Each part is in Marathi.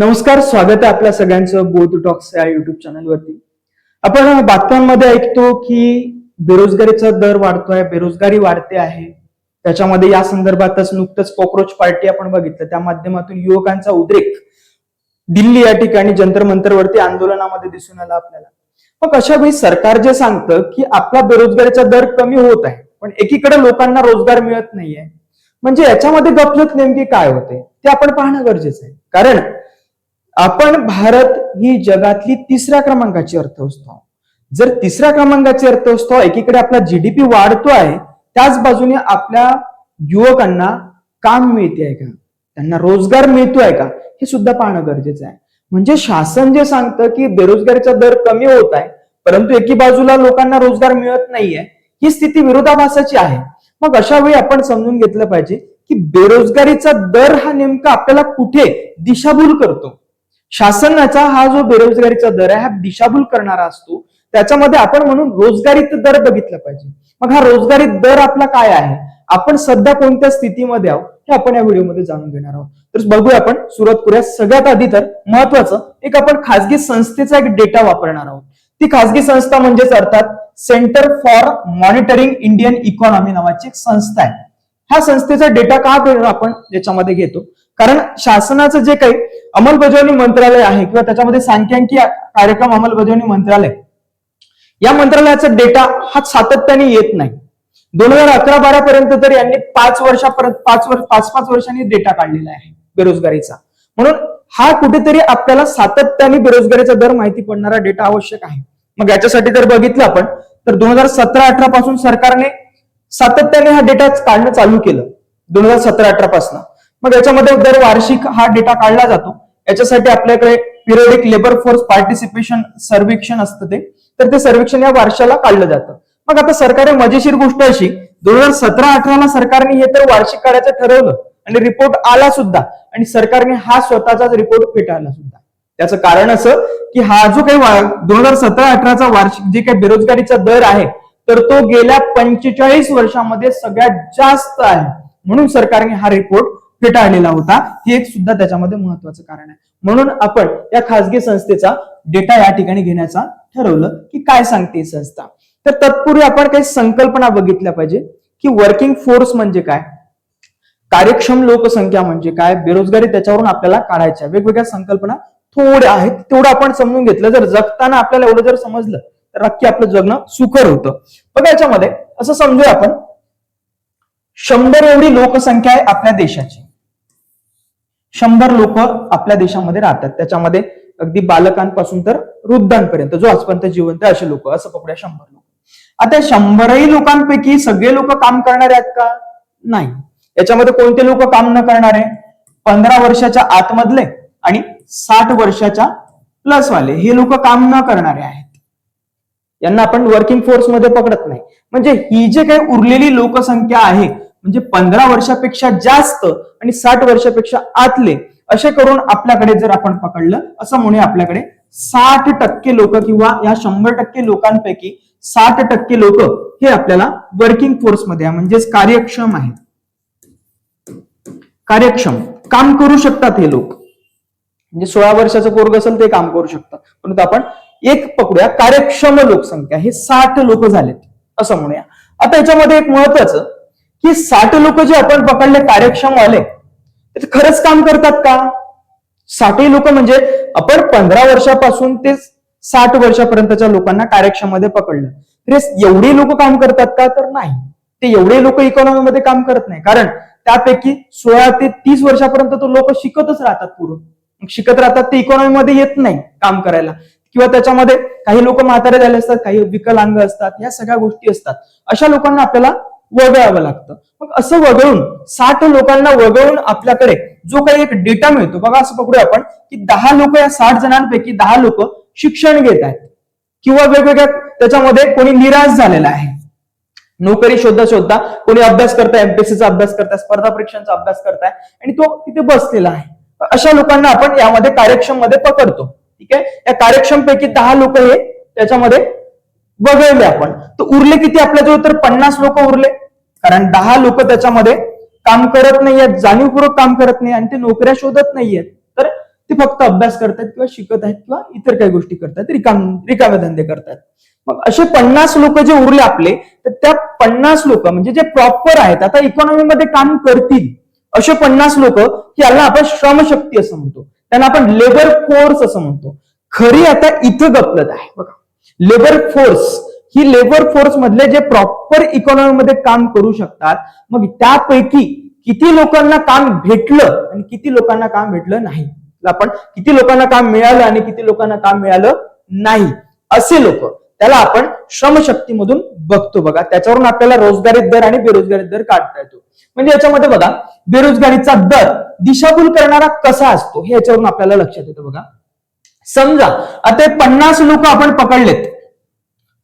नमस्कार, स्वागत आहे आपल्या सगळ्यांचं बोथ टॉक्स या युट्यूब चॅनलवरती. आपण बातम्यांमध्ये ऐकतो की बेरोजगारीचा दर वाढतोय, बेरोजगारी वाढते आहे. त्याच्यामध्ये या संदर्भातच नुकतंच कॉक्रोच पार्टी आपण बघितलं, त्या माध्यमातून युवकांचा उद्रेक दिल्ली या ठिकाणी जंतर मंतरवरती आंदोलनामध्ये दिसून आला आपल्याला. मग अशा वेळी सरकार जे सांगतं की आपला बेरोजगारीचा दर कमी होत आहे, पण एकीकडे लोकांना रोजगार मिळत नाहीये, म्हणजे याच्यामध्ये गफलत नेमकी काय होते ते आपण पाहणं गरजेचं आहे. कारण आपण भारत ही जगातली 3ऱ्या क्रमांकाची अर्थव्यवस्था. जर 3ऱ्या क्रमांकाची अर्थव्यवस्था, एकीकडे आपला जीडीपी वाढतो आहे, त्याच बाजूने आपल्या युवकांना काम मिळते आहे का, त्यांना रोजगार मिळतोय का, हे सुद्धा पाहणं गरजेचं आहे. म्हणजे शासन जे सांगतं की बेरोजगारीचा दर कमी होत आहे, परंतु एकी बाजूला लोकांना रोजगार मिळत नाहीये, ही स्थिती विरोधाभासाची आहे. मग अशा वेळी आपण समजून घेतलं पाहिजे की बेरोजगारीचा दर हा नेमका आपल्याला कुठे दिशाभूल करतो. शासनाचा हा जो बेरोजगारीचा दर आहे हा दिशाभूल करणारा असतो. त्याच्यामध्ये आपण म्हणून रोजगारीचा दर बघितला पाहिजे. मग हा रोजगारी दर आपला काय आहे, आपण सध्या कोणत्या स्थितीमध्ये आहोत, हे आपण या व्हिडिओमध्ये जाणून घेणार आहोत. तर बघूया, आपण सुरुवात करूया. सगळ्यात आधी तर महत्वाचं एक आपण खासगी संस्थेचा एक डेटा वापरणार आहोत. ती खासगी संस्था म्हणजेच अर्थात centre for monitoring Indian economy नावाची एक संस्था आहे. ह्या संस्थेचा डेटा का आपण याच्यामध्ये घेतो, कारण शासनाचं जे काही अंमलबजावणी मंत्रालय आहे किंवा त्याच्यामध्ये सांख्यिकी कार्यक्रम अंमलबजावणी मंत्रालय, या मंत्रालयाचा डेटा हा सातत्याने येत नाही. 2011-12 पर्यंत तर यांनी 5 वर्षांनी डेटा काढलेला आहे बेरोजगारीचा. म्हणून हा कुठेतरी आपल्याला सातत्याने बेरोजगारीचा दर माहिती पडणारा डेटा आवश्यक आहे. मग याच्यासाठी जर बघितलं आपण तर 2017-18 पासून सरकारने सातत्याने हा डेटा काढणं चालू केलं. 2017-18 पासून मग याच्यामध्ये दर वार्षिक हा डेटा काढला जातो. याच्यासाठी आपल्याकडे पिरियडिक लेबर फोर्स पार्टिसिपेशन सर्वेक्षण असतं ते सर्वेक्षण या वर्षाला काढलं जातं. मग आता सरकारने मजेशीर गोष्ट अशी, 2017-18 सरकारने हे तर वार्षिक काढायचं ठरवलं आणि रिपोर्ट आला सुद्धा, आणि सरकारने हा स्वतःचाच रिपोर्ट फेटाळला सुद्धा. त्याचं कारण असं की हा जो काही 2017-18चा वार्षिक जे काही बेरोजगारीचा दर आहे, तर तो गेल्या 45 वर्षांमध्ये सगळ्यात जास्त आहे. म्हणून सरकारने हा रिपोर्ट फेटाळलेला होता. हे एक सुद्धा त्याच्यामध्ये महत्वाचं कारण आहे. म्हणून आपण या खासगी संस्थेचा डेटा या ठिकाणी घेण्याचा ठरवलं की काय सांगते संस्था. तर तत्पूर्वी आपण काही संकल्पना बघितल्या पाहिजे की वर्किंग फोर्स म्हणजे काय, कार्यक्षम लोकसंख्या म्हणजे काय, बेरोजगारी त्याच्यावरून आपल्याला काढायच्या वेगवेगळ्या संकल्पना थोड्या आहेत. तेवढं आपण समजून घेतलं, जर जगताना आपल्याला एवढं जर समजलं तर नक्की आपलं जगणं सुकर होतं. बघा, याच्यामध्ये असं समजूया आपण 100 एवढी लोकसंख्या आहे आपल्या देशाची. 100 लोक आपल्या देशामध्ये राहतात. त्याच्यामध्ये अगदी बालकांपासून तर वृद्धांपर्यंत, जो आजपर्यंत जिवंत आहे असे लोक, असं पकडूया 100 लोक. आता 100 लोकांपैकी सगळे लोक काम करणारे आहेत का? नाही. याच्यामध्ये कोणते लोक काम न करणारे? 15 वर्षाच्या आतमधले आणि 60 वर्षाच्या प्लस वाले, हे लोक काम न करणारे आहेत. यांना आपण वर्किंग फोर्स मध्ये पकडत नाही. म्हणजे ही जे काही उरलेली लोकसंख्या आहे, म्हणजे 15 वर्षापेक्षा जास्त आणि 60 वर्षापेक्षा आतले, असे करून आपल्याकडे जर आपण पकडलं, असं म्हणूया आपल्याकडे 60% लोक किंवा या 100% लोकांपैकी 60% लोक हे आपल्याला वर्किंग फोर्स मध्ये आहे, म्हणजेच कार्यक्षम आहेत. कार्यक्षम काम करू शकतात हे लोक. म्हणजे 16 वर्षाचं पोरग असेल ते काम करू शकतात. परंतु आपण एक पकडूया, कार्यक्षम लोकसंख्या हे 60 लोक झालेत असं म्हणूया. आता याच्यामध्ये एक महत्वाचं की 60 लोक जे आपण पकडले कार्यक्षम वाले, ते खरंच काम करतात का? 60 लोक म्हणजे आपण 15 वर्षापासून ते 60 वर्षापर्यंतच्या लोकांना कार्यक्षम मध्ये पकडलं, तर एवढे लोक काम करतात का? तर नाही. ते एवढे लोक इकॉनॉमीमध्ये काम करत नाही, कारण त्यापैकी 16 ते 30 वर्षापर्यंत तो लोक शिकतच राहतात. शिकत राहतात, ते इकॉनॉमीमध्ये येत नाही काम करायला, किंवा त्याच्यामध्ये काही लोक म्हातारे झाले असतात, काही विकलांग असतात, या सगळ्या गोष्टी असतात. अशा लोकांना आपल्याला वगळावं लागतं. मग असं वगळून 60 लोकांना वगळून आपल्याकडे जो काही एक डेटा मिळतो, बघा असं पकडूया आपण की 10 लोक, या 60 जणांपैकी 10 लोक शिक्षण घेत आहेत, किंवा वेगवेगळ्या त्याच्यामध्ये कोणी निराश झालेला आहे, नोकरी शोधता कोणी अभ्यास करताय, एमपीएससीचा अभ्यास करताय, स्पर्धा परीक्षांचा अभ्यास करताय, आणि तो तिथे बसलेला आहे. अशा लोकांना आपण यामध्ये कार्यक्षम मध्ये पकडतो. ठीक आहे, या कार्यक्षम पैकी 10 लोक हे त्याच्यामध्ये वगळले आपण. तर उरले किती आपल्याजवळ? तर 50 लोक उरले, कारण 10 लोक त्याच्यामध्ये काम करत नाहीयेत, जाणीवपूर्वक काम करत नाही आणि ते नोकऱ्या शोधत नाहीयेत. तर ते फक्त अभ्यास करतात किंवा शिकत आहेत किंवा इतर काही गोष्टी करतात, रिकामे धंदे करतात. मग असे 50 लोक जे उरले आपले, तर त्या 50 लोक म्हणजे जे प्रॉपर आहेत, आता इकॉनॉमीमध्ये काम करतील असे 50 लोक, याला आपण श्रमशक्ती असं म्हणतो, त्यांना आपण लेबर फोर्स असं म्हणतो. खरी आता इथं गपलत आहे बघा. लेबर फोर्स ही लेबर फोर्स मधले जे प्रॉपर इकॉनॉमीमध्ये काम करू शकतात, मग त्यापैकी किती लोकांना काम भेटलं आणि किती लोकांना काम भेटलं नाही, आपण किती लोकांना काम मिळालं आणि किती लोकांना काम मिळालं नाही, असे लोक, त्याला आपण श्रमशक्तीमधून बघतो बघा. त्याच्यावरून आपल्याला रोजगारी दर आणि बेरोजगारी दर काढता येतो. म्हणजे याच्यामध्ये बघा, बेरोजगारीचा दर दिशाभूल करणारा कसा असतो हे याच्यावरून आपल्याला लक्षात येतं बघा. समजा आता 50 लोक आपण पकडलेत,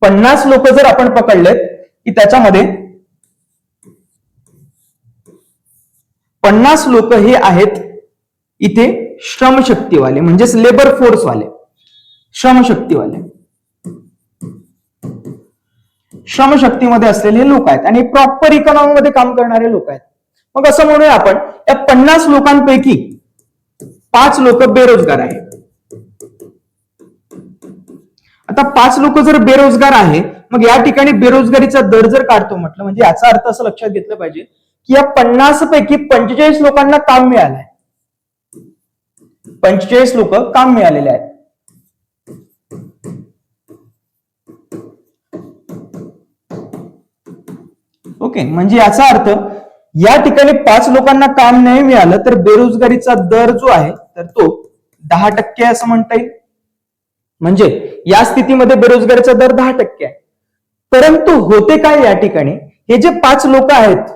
50 लोक जर आपण पकडलेत की त्याच्यामध्ये 50 लोक हे आहेत इथे श्रमशक्तीवाले, म्हणजेच लेबर फोर्स वाले, श्रमशक्तीवाले, श्रमशक्तीमध्ये असलेले लोक आहेत आणि प्रॉपर इकॉनॉमीमध्ये काम करणारे लोक आहेत. मग असं म्हणूया आपण, या 50 लोकांपैकी 5 लोक बेरोजगार आहेत. आता 5 लोक जर बेरोजगार आहे, मग या ठिकाणी बेरोजगारीचा दर जर काढतो म्हटलं, म्हणजे याचा अर्थ असं लक्षात घेतलं पाहिजे की या 50 पैकी 45 लोकांना काम मिळालंय, 45 लोक काम मिळालेले आहेत. ओके, म्हणजे याचा अर्थ या ठिकाणी 5 लोकांना काम नाही मिळालं तर बेरोजगारीचा दर जो आहे तर तो 10% असं म्हणता येईल. म्हणजे या स्थितीमध्ये बेरोजगारीचा दर 10% आहे. परंतु होते काय या ठिकाणी, हे जे 5 लोक आहेत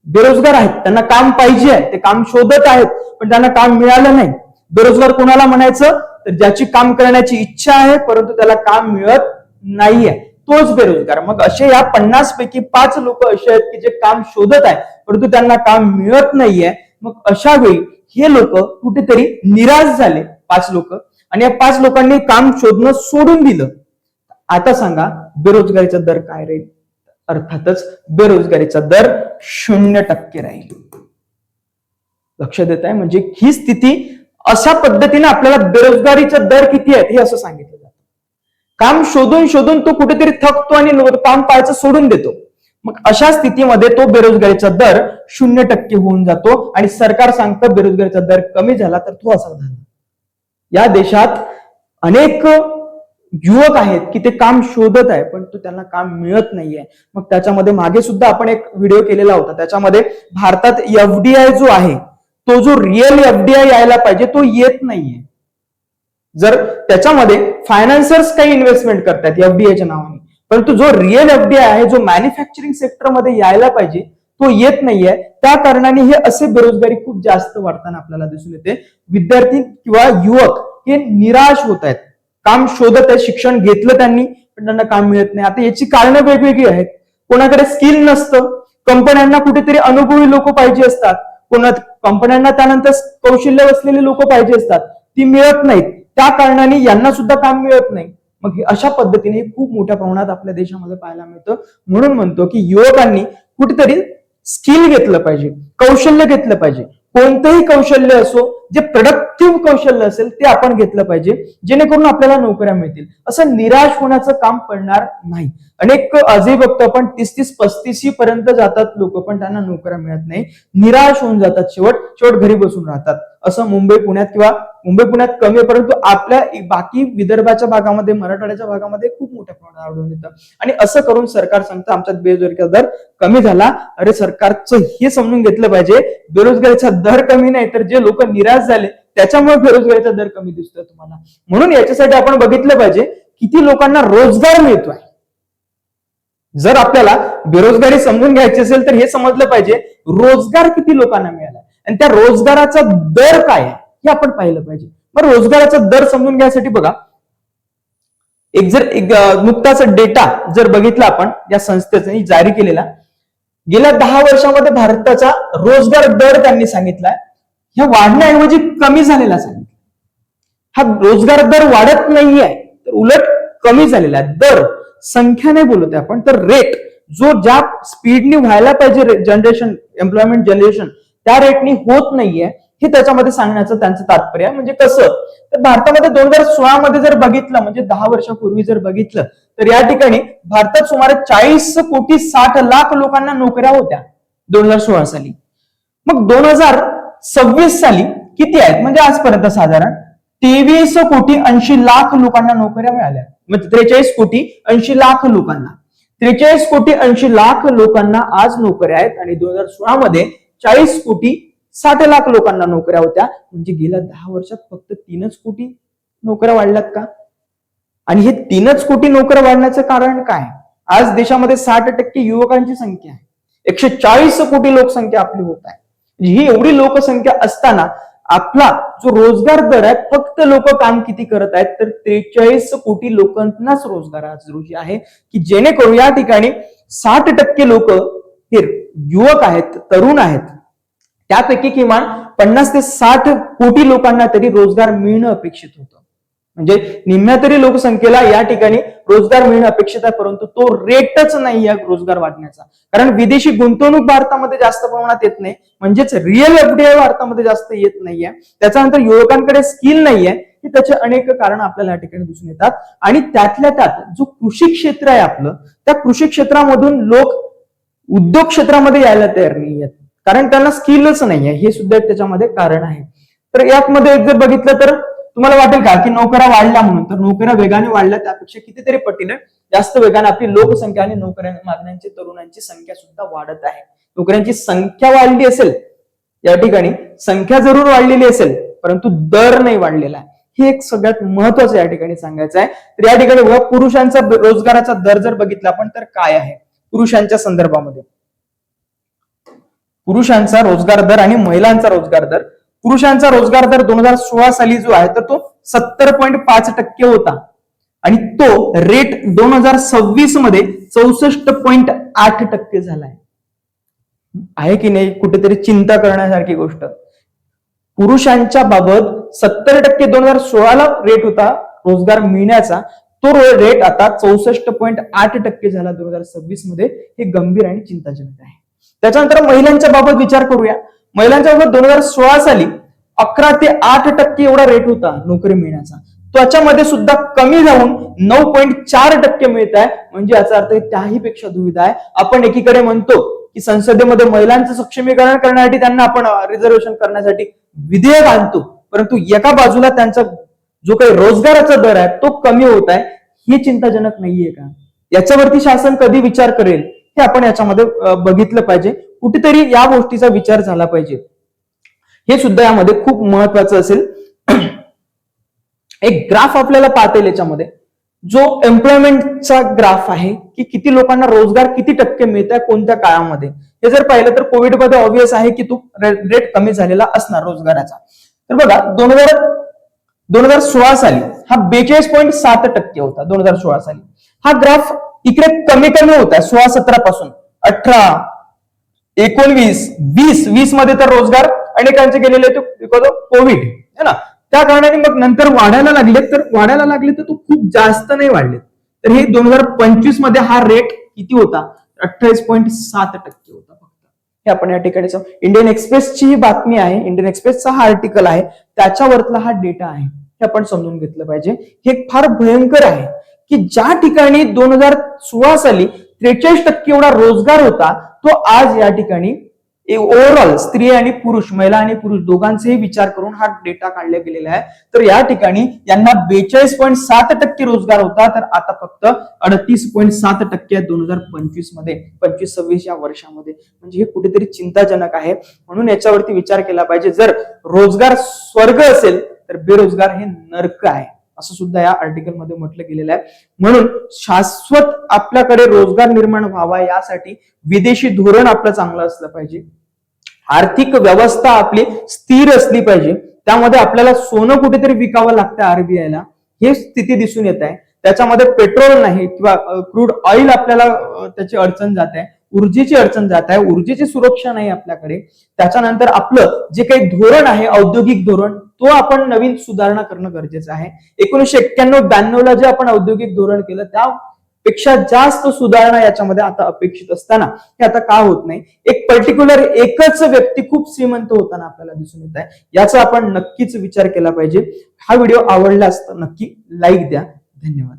बेरोजगार आहेत, त्यांना काम पाहिजे आहे, ते काम शोधत आहेत पण त्यांना काम मिळालं नाही. बेरोजगार कोणाला म्हणायचं, तर ज्याची काम करण्याची इच्छा आहे परंतु त्याला काम मिळत नाहीये, तोच बेरोजगार. मग असे या 50 पैकी 5 लोक असे आहेत की जे काम शोधत आहेत परंतु त्यांना काम मिळत नाहीये. मग अशा वेळी हे लोक कुठेतरी निराश झाले, 5 लोक, आणि या 5 लोकांनी काम शोधणं सोडून दिलं. आता सांगा बेरोजगारीचा दर काय राहील? अर्थातच बेरोजगारीचा दर 0% राहील. लक्ष देत आहे, म्हणजे ही स्थिती, अशा पद्धतीने आपल्याला बेरोजगारीचा दर किती आहे हे असं सांगितलं जातं. काम शोधून शोधून तो कुठेतरी थकतो आणि काम पाहायचं सोडून देतो. मग अशा स्थितीमध्ये तो बेरोजगारीचा दर 0% होऊन जातो आणि सरकार सांगतं बेरोजगारीचा दर कमी झाला तर तो असा झाला. या देशात अनेक युवक आहेत की ते काम शोधत आहे पण त्यांना काम मिळत नाहीये. मग त्याच्यामध्ये मागे सुद्धा आपण एक व्हिडिओ केलेला होता, त्याच्यामध्ये भारतात एफडीआय जो आहे, तो जो रिअल एफडीआय यायला पाहिजे तो येत नाहीये. जर त्याच्यामध्ये फायनान्सर्स काही इन्व्हेस्टमेंट करतात एफडीआयच्या नावाने, परंतु जो रिअल एफडीआय आहे, जो मॅन्युफॅक्चरिंग सेक्टरमध्ये यायला पाहिजे तो येत नाहीये. त्या कारणाने हे असे बेरोजगारी खूप जास्त वाढताना आपल्याला दिसून येते. विद्यार्थी किंवा युवक हे निराश होत आहेत, काम शोधत आहेत, शिक्षण घेतलं त्यांनी पण त्यांना काम मिळत नाही. आता याची कारणं वेगवेगळी आहेत. कोणाकडे स्किल नसतं, कंपन्यांना कुठेतरी अनुभवी लोक पाहिजे असतात, कंपन्यांना त्यानंतर कौशल्य असलेले लोक पाहिजे असतात, ती मिळत नाहीत. त्या कारणाने यांना सुद्धा काम मिळत नाही. मग अशा पद्धतीने खूप मोठ्या प्रमाणात आपल्या देशामध्ये पाहायला मिळतं. म्हणून म्हणतो की युवकांनी कुठेतरी स्किल घेतलं पाहिजे, कौशल्य घेतलं पाहिजे. कोणतंही कौशल्य असो, जे प्रोडक्टिव्ह कौशल्य असेल ते आपण घेतलं पाहिजे, जेणेकरून आपल्याला नोकऱ्या मिळतील. असं निराश होण्याचं काम पडणार नाही. अनेक आजही बघतो आपण 30-35 पर्यंत जातात लोक पण त्यांना नोकऱ्या मिळत नाही, निराश होऊन जातात, शेवट घरी बसून राहतात. असं मुंबई पुण्यात कमी आहे, परंतु आपल्या बाकी विदर्भाच्या भागामध्ये, मराठवाड्याच्या भागामध्ये खूप मोठ्या प्रमाणात आढळून येतं. आणि असं करून सरकार सांगतं आमच्यात बेरोजगारीचा दर कमी झाला. अरे सरकारचं हे समजून घेतलं पाहिजे, बेरोजगारीचा दर कमी नाही तर जे लोक निराश झाले त्याच्यामुळे बेरोजगारीचा दर कमी दिसतोय तुम्हाला. म्हणून याच्यासाठी आपण बघितलं पाहिजे किती लोकांना रोजगार मिळतोय. जर आपल्याला बेरोजगारी समजून घ्यायची असेल तर हे समजलं पाहिजे रोजगार किती लोकांना मिळाला आणि त्या रोजगाराचा दर काय आहे हे आपण पाहिलं पाहिजे. मग रोजगाराचा दर समजून घ्यायसाठी बघा, एक नुकताच डेटा जर बघितला आपण, या संस्थेने जारी केलेला, गेल्या 10 वर्षामध्ये भारताचा रोजगार दर त्यांनी सांगितलाय ह्या वाढण्याऐवजी कमी झालेला सांगितलं. हा रोजगार दर वाढत नाहीये, तर उलट कमी झालेला आहे. दर संख्याने बोलत आहे आपण, तर रेट जो ज्या स्पीडने व्हायला पाहिजे जनरेशन, एम्प्लॉयमेंट जनरेशन, त्या रेटनी होत नाहीये. हे त्याच्यामध्ये सांगण्याचं त्यांचं तात्पर्य आहे. म्हणजे कसं, तर भारतामध्ये 2016 मध्ये जर बघितलं, म्हणजे 10 वर्षापूर्वी जर बघितलं, तर या ठिकाणी भारतात सुमारे 40,60,00,000 लोकांना नोकऱ्या होत्या 2016 साली. मग 2026 साली किती आहेत, म्हणजे आजपर्यंत साधारण 23,80,00,000 लोकांना नोकऱ्या मिळाल्या. म्हणजे 43,80,00,000 लोकांना, 43,80,00,000 लोकांना आज नोकऱ्या आहेत. आणि 2016 मध्ये 40,60,00,000 लोकांना नोकऱ्या होत्या. म्हणजे गेल्या 10 वर्षात फक्त 3 कोटी नोकऱ्या वाढल्यात का? आणि हे 3 कोटी नोकऱ्या वाढण्याचं कारण काय? आज देशामध्ये 60% युवकांची संख्या आहे. 140 कोटी लोकसंख्या आपली होत आहे. ही एवढी लोकसंख्या असताना आपला जो रोजगार दर आहे, फक्त लोक काम किती करत आहेत, तर 43 कोटी लोकांनाच रोजगार आज रोजी आहे, की जेणेकरून या ठिकाणी 60% लोक हे युवक आहेत, तरुण आहेत. त्यापैकी किमान 50 ते 60 कोटी लोकांना तरी रोजगार मिळणं अपेक्षित होतं. म्हणजे निम्म्या तरी लोकसंख्येला या ठिकाणी रोजगार मिळणं अपेक्षित आहे, परंतु तो रेटच नाही आहे रोजगार वाढण्याचा. कारण विदेशी गुंतवणूक भारतामध्ये जास्त प्रमाणात येत नाही, म्हणजेच रिअल एफडीआय भारतामध्ये जास्त येत नाहीये. त्याच्यानंतर युवकांकडे स्किल नाहीये. हे त्याचे अनेक कारण आपल्याला या ठिकाणी दिसून येतात. आणि त्यातल्या त्यात जो कृषी क्षेत्र आहे आपलं, त्या कृषी क्षेत्रामधून लोक उद्योग क्षेत्रामध्ये यायला तयार नाही आहेत, कारण त्यांना स्किलच नाहीये. हे सुद्धा त्याच्यामध्ये कारण आहे. तर यामध्ये जर बघितलं तर तुम्हाला वाटेल का की नोकऱ्या वाढल्या म्हणून, तर नोकऱ्या वेगाने वाढल्या त्यापेक्षा कितीतरी पटीने जास्त वेगाने आपली लोकसंख्या आणि नोकऱ्या मागण्यांची तरुणांची संख्या सुद्धा वाढत आहे. नोकऱ्यांची संख्या वाढली असेल, या ठिकाणी संख्या जरूर वाढलेली असेल, परंतु दर नाही वाढलेला आहे. हे एक सगळ्यात महत्वाचं या ठिकाणी सांगायचं आहे. तर या ठिकाणी बघा, पुरुषांचा रोजगाराचा दर जर बघितला आपण तर काय आहे पुरुषांच्या संदर्भामध्ये, पुरुषांचा रोजगार दर आणि महिलांचा रोजगार दर. पुरुषांचा रोजगार दर 2016 साली जो आहे तर तो 70.5% होता, आणि तो रेट 2026 मध्ये 64.8% झालाय. आहे की नाही कुठेतरी चिंता करण्यासारखी गोष्ट. पुरुषांच्या बाबत 70% 2016 रेट होता रोजगार मिळण्याचा, तो रेट आता 64.8% झाला 2026 मध्ये. हे गंभीर आणि चिंताजनक आहे. त्याच्यानंतर महिलांच्या बाबत विचार करूया. महिलांच्या बाबत 2016 साली 11 ते 8% एवढा रेट होता नोकरी मिळण्याचा, त्याच्यामध्ये सुद्धा कमी जाऊन 9.4% मिळत आहे. म्हणजे याचा अर्थ त्याही पेक्षा दुविधा आहे. आपण एकीकडे म्हणतो की संसदेमध्ये महिलांचं सक्षमीकरण करण्यासाठी त्यांना आपण रिझर्वेशन करण्यासाठी विधेयक आणतो, परंतु एका बाजूला त्यांचा जो काही रोजगाराचा दर आहे तो कमी होत आहे. ही चिंताजनक नाहीये का? याच्यावरती शासन कधी विचार करेल हे आपण याच्यामध्ये बघितलं पाहिजे. कुठेतरी या गोष्टीचा विचार झाला पाहिजे. हे सुद्धा यामध्ये खूप महत्वाचं असेल. एक ग्राफ आपल्याला पाहता येईल याच्यामध्ये, जो एम्प्लॉयमेंटचा ग्राफ आहे की किती लोकांना रोजगार किती टक्के मिळत आहे कोणत्या काळामध्ये. हे जर पाहिलं तर कोविड मध्ये ऑब्व्हियस आहे की तो रेट कमी झालेला असणार रोजगाराचा. तर बघा 2016 साली हा 42.7% होता 2016 साली. हा ग्राफ इकडे कमी कमी होता 16-17 पासून 18, 19, 20 मध्ये तर रोजगार अनेकांचे गेलेले होते बिकॉज ऑफ कोविड है ना. त्या कारणाने मग नंतर वाढायला लागले तर तो खूप जास्त नाही वाढले. तर हे 2025 मध्ये हा रेट किती होता, 28.7% होता फक्त. हे आपण या ठिकाणी इंडियन एक्सप्रेसची ही बातमी आहे, इंडियन एक्सप्रेसचा हा आर्टिकल आहे, त्याच्यावरला हा डेटा आहे. हे आपण समजून घेतलं पाहिजे. हे फार भयंकर आहे की ज्या ठिकाणी 2016 साली 43% एवढा रोजगार होता, तो आज या ठिकाणी ओव्हरऑल स्त्री आणि पुरुष, महिला आणि पुरुष दोघांचेही विचार करून हा डेटा काढला गेलेला आहे. तर या ठिकाणी यांना 42.7% रोजगार होता, तर आता फक्त 38.7% 2025 मध्ये, 25-26 या वर्षामध्ये. म्हणजे हे कुठेतरी चिंताजनक आहे. म्हणून याच्यावरती विचार केला पाहिजे. जर रोजगार स्वर्ग असेल तर बेरोजगार हे नरक आहे, असं सुद्धा या आर्टिकल मध्ये म्हटलं गेलेलं आहे. म्हणून शाश्वत आपल्याकडे रोजगार निर्माण व्हावा यासाठी विदेशी धोरण आपलं चांगलं असलं पाहिजे. आर्थिक व्यवस्था आपली स्थिर असली पाहिजे. त्यामध्ये आपल्याला सोनं कुठेतरी विकावं लागतं आरबीआयला, हे स्थिती दिसून येत आहे. त्याच्यामध्ये पेट्रोल नाही किंवा क्रूड ऑइल आपल्याला त्याची अडचण जात आहे, ऊर्जेची अडचण जात आहे, ऊर्जेची सुरक्षा नाही आपल्याकडे. त्याच्यानंतर आपलं जे काही धोरण आहे औद्योगिक धोरण, तो आपण नवीन सुधारणा करणं गरजेचं आहे. 1991-92 ला जे आपण औद्योगिक धोरण केलं पेक्षा जास्त सुधारणा याच्यामध्ये आता अपेक्षित असताना हे आता का होत नाही. एक पर्टिक्युलर एकच व्यक्ती खूप श्रीमंत होताना आपल्याला दिसून येत आहे. याचा आपण नक्कीच विचार केला पाहिजे. हा व्हिडिओ आवडला असता नक्की लाईक द्या. धन्यवाद.